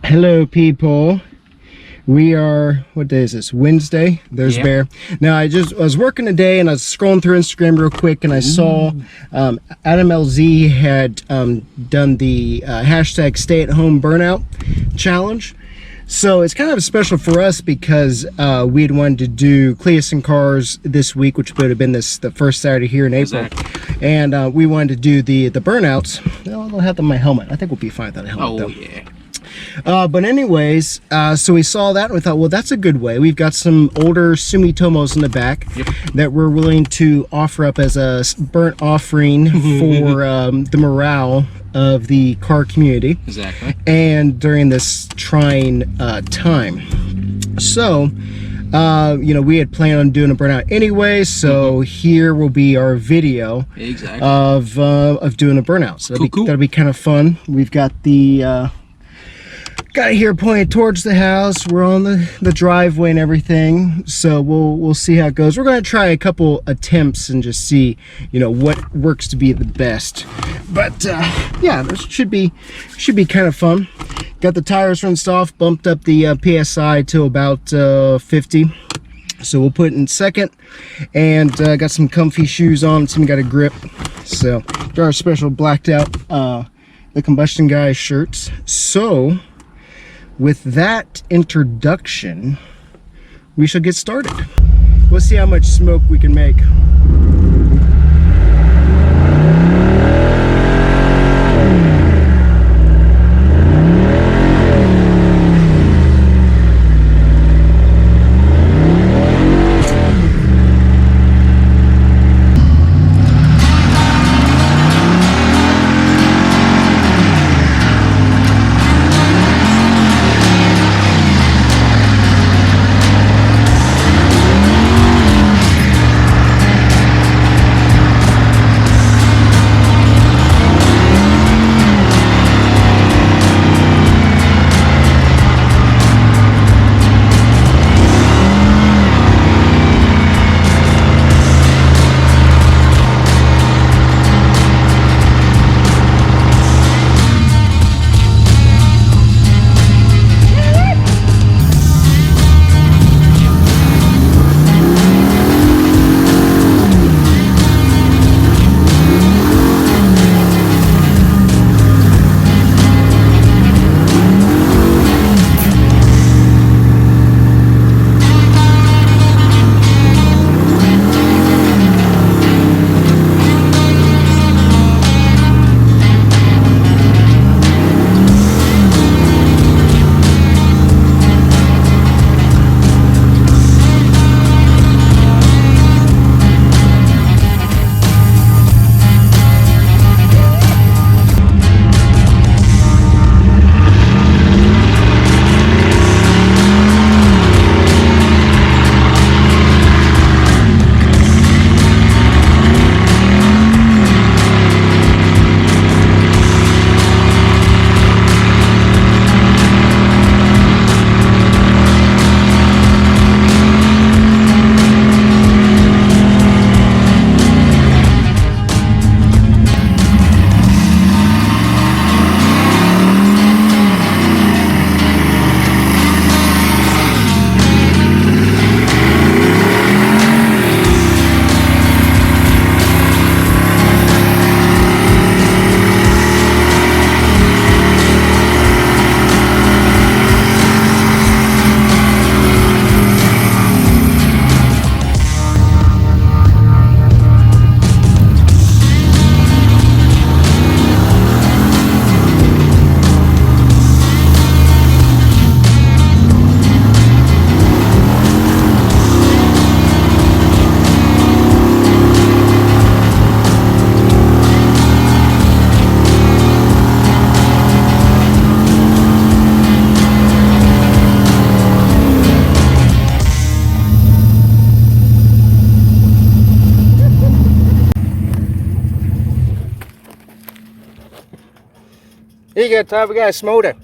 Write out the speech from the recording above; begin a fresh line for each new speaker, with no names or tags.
Hello, people. We are, what day is this? Wednesday. There's Bear. Now, I was working today and I was scrolling through Instagram real quick and I saw Adam LZ had done the hashtag stay at home burnout challenge. So it's kind of special for us because we had wanted to do Cleus and Cars this week, which would have been the first Saturday here in April. Exactly. And we wanted to do the burnouts. Well, I'll have them in my helmet. I think we'll be fine without a helmet though.
Yeah.
But anyways, so we saw that and we thought, well, that's a good way. We've got some older Sumitomos in the back that we're willing to offer up as a burnt offering for the morale of the car community.
Exactly.
And during this trying time. So, you know, we had planned on doing a burnout anyway, so here will be our video of doing a burnout. So that'll be kind of fun. We've got the got it here pointed towards the house. We're on the driveway and everything, so we'll see how it goes. We're going to try a couple attempts and just see, you know, what works to be the best. But yeah, this should be kind of fun. Got the tires rinsed off, bumped up the PSI to about 50. So we'll put it in second, and got some comfy shoes on. Some got a grip. So got our special blacked out the Combustion Guys shirts. So with that introduction, we shall get started. We'll see how much smoke we can make. Here you go, Todd. We got a smoker.